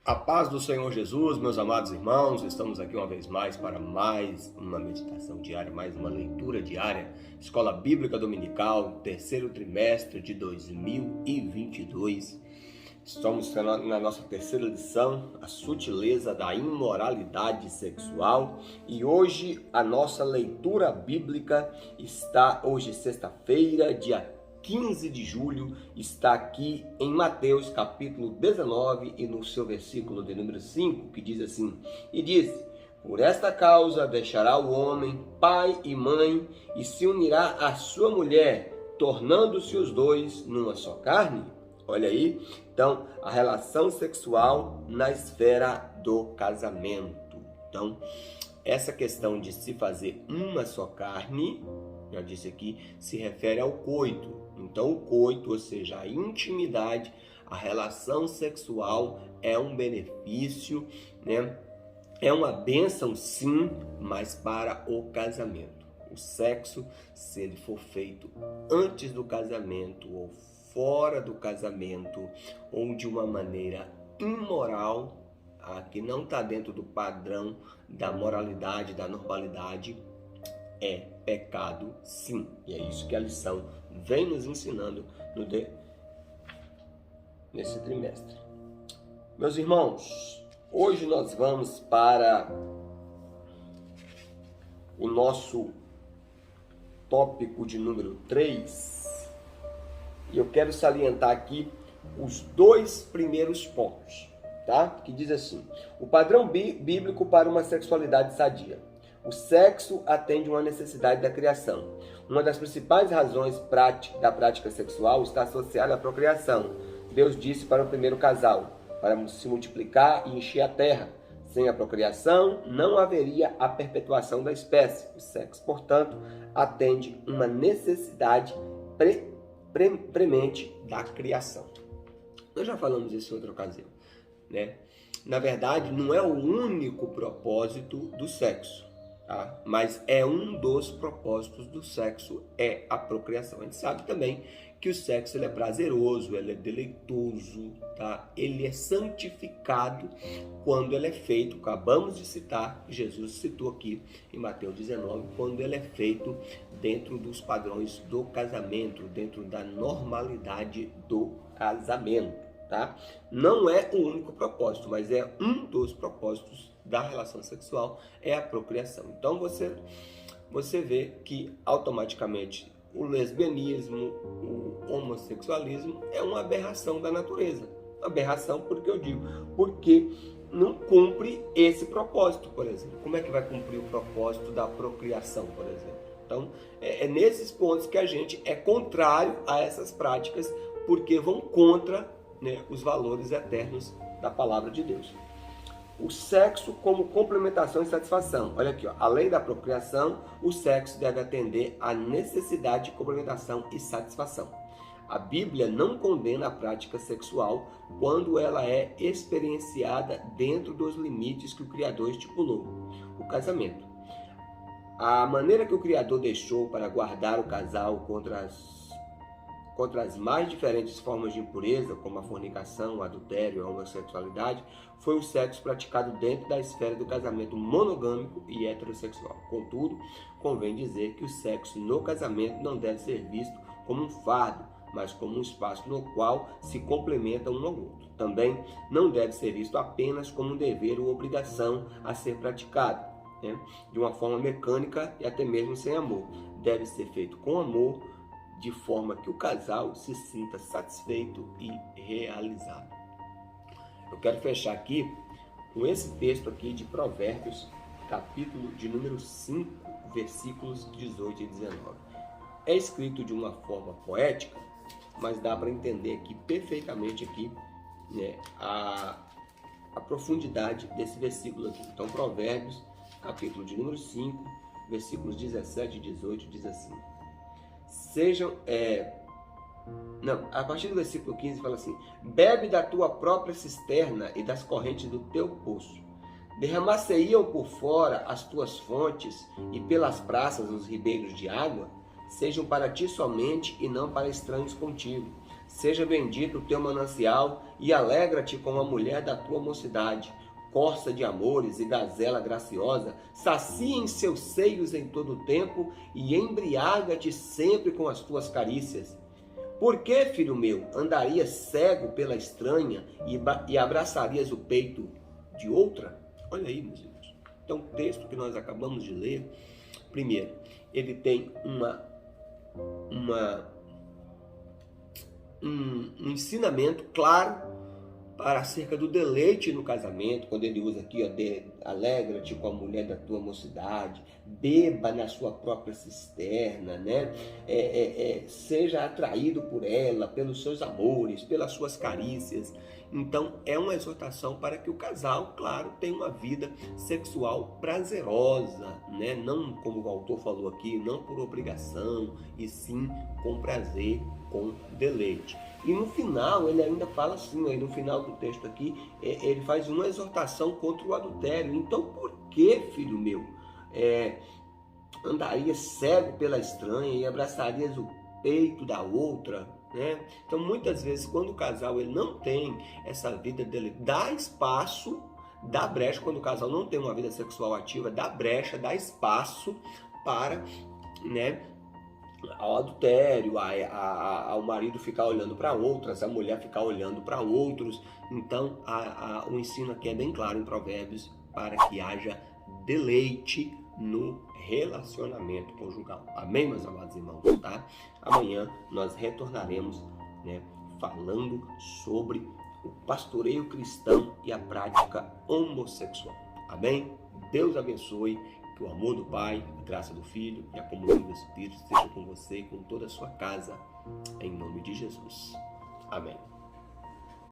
A paz do Senhor Jesus, meus amados irmãos, estamos aqui uma vez mais para mais uma meditação diária, mais uma leitura diária, Escola Bíblica Dominical, terceiro trimestre de 2022. Estamos na nossa terceira lição, a sutileza da imoralidade sexual, e hoje a nossa leitura bíblica está, hoje sexta-feira, dia 15 de julho, está aqui em Mateus capítulo 19 e no seu versículo de número 5, que diz assim: E disse, por esta causa deixará o homem pai e mãe e se unirá à sua mulher, tornando-se os dois numa só carne. Olha aí, então, a relação sexual na esfera do casamento. Então, essa questão de se fazer uma só carne, já disse aqui, se refere ao coito. Então, o coito, ou seja, a intimidade, a relação sexual é um benefício, né? É uma bênção, sim, mas para o casamento. O sexo, se ele for feito antes do casamento ou fora do casamento, ou de uma maneira imoral, que não está dentro do padrão da moralidade, da normalidade, é pecado, sim. E é isso que a lição vem nos ensinando nesse trimestre. Meus irmãos, hoje nós vamos para o nosso tópico de número 3. E eu quero salientar aqui os dois primeiros pontos, tá? Que diz assim: o padrão bíblico para uma sexualidade sadia. O sexo atende uma necessidade da criação. Uma das principais razões da prática sexual está associada à procriação. Deus disse para o primeiro casal, para se multiplicar e encher a terra. Sem a procriação, não haveria a perpetuação da espécie. O sexo, portanto, atende uma necessidade premente da criação. Nós já falamos isso em outra ocasião, né? Na verdade, não é o único propósito do sexo. Tá? Mas é um dos propósitos do sexo, é a procriação. A gente sabe também que o sexo ele é prazeroso, ele é deleitoso, tá? Ele é santificado quando ele é feito, acabamos de citar, Jesus citou aqui em Mateus 19, quando ele é feito dentro dos padrões do casamento, dentro da normalidade do casamento. Tá? Não é o único propósito, mas é um dos propósitos da relação sexual, é a procriação. Então você vê que automaticamente o lesbianismo, o homossexualismo é uma aberração da natureza. Aberração porque eu digo, porque não cumpre esse propósito, por exemplo. Como é que vai cumprir o propósito da procriação, por exemplo? Então, é nesses pontos que a gente é contrário a essas práticas, porque vão contra, né, os valores eternos da palavra de Deus. O sexo como complementação e satisfação. Olha aqui, ó. Além da procriação, o sexo deve atender à necessidade de complementação e satisfação. A Bíblia não condena a prática sexual quando ela é experienciada dentro dos limites que o Criador estipulou. O casamento. A maneira que o Criador deixou para guardar o casal contra as mais diferentes formas de impureza, como a fornicação, o adultério e a homossexualidade, foi o sexo praticado dentro da esfera do casamento monogâmico e heterossexual. Contudo, convém dizer que o sexo no casamento não deve ser visto como um fardo, mas como um espaço no qual se complementa um ao outro. Também não deve ser visto apenas como um dever ou obrigação a ser praticado, né, de uma forma mecânica e até mesmo sem amor. Deve ser feito com amor, de forma que o casal se sinta satisfeito e realizado. Eu quero fechar aqui com esse texto aqui de Provérbios, capítulo de número 5, versículos 18 e 19. É escrito de uma forma poética, mas dá para entender aqui perfeitamente aqui, né, a profundidade desse versículo aqui. Então, Provérbios, capítulo de número 5, versículos 17 e 18, diz assim: a partir do versículo 15 fala assim: bebe da tua própria cisterna e das correntes do teu poço. Derramar-se-iam por fora as tuas fontes e pelas praças os ribeiros de água. Sejam para ti somente e não para estranhos contigo. Seja bendito o teu manancial e alegra-te com a mulher da tua mocidade. Corça de amores e gazela graciosa, sacia em seus seios em todo o tempo e embriaga-te sempre com as tuas carícias. Por que, filho meu, andarias cego pela estranha e abraçarias o peito de outra? Olha aí, meus irmãos. Então, o texto que nós acabamos de ler, primeiro, ele tem um ensinamento claro para acerca do deleite no casamento, quando ele usa aqui, ó, alegra-te com a mulher da tua mocidade, beba na sua própria cisterna, né? Seja atraído por ela, pelos seus amores, pelas suas carícias. Então, é uma exortação para que o casal, claro, tenha uma vida sexual prazerosa, né? Não, como o autor falou aqui, não por obrigação, e sim com prazer, com deleite. E no final, ele ainda fala assim, aí no final do texto aqui, ele faz uma exortação contra o adultério. Então, por que, filho meu, andarias cego pela estranha e abraçarias o peito da outra? Né? Então, muitas vezes, quando o casal ele não tem essa vida dele, dá espaço, dá brecha, quando o casal não tem uma vida sexual ativa, dá brecha, dá espaço para, né, ao adultério, ao marido ficar olhando para outras, a mulher ficar olhando para outros. Então, o ensino aqui é bem claro em Provérbios para que haja deleite no relacionamento conjugal. Amém, meus amados irmãos? Tá? Amanhã nós retornaremos, né, falando sobre o pastoreio cristão e a prática homossexual. Amém? Deus abençoe. Que o amor do Pai, a graça do Filho e a comunhão do Espírito esteja com você e com toda a sua casa, em nome de Jesus. Amém.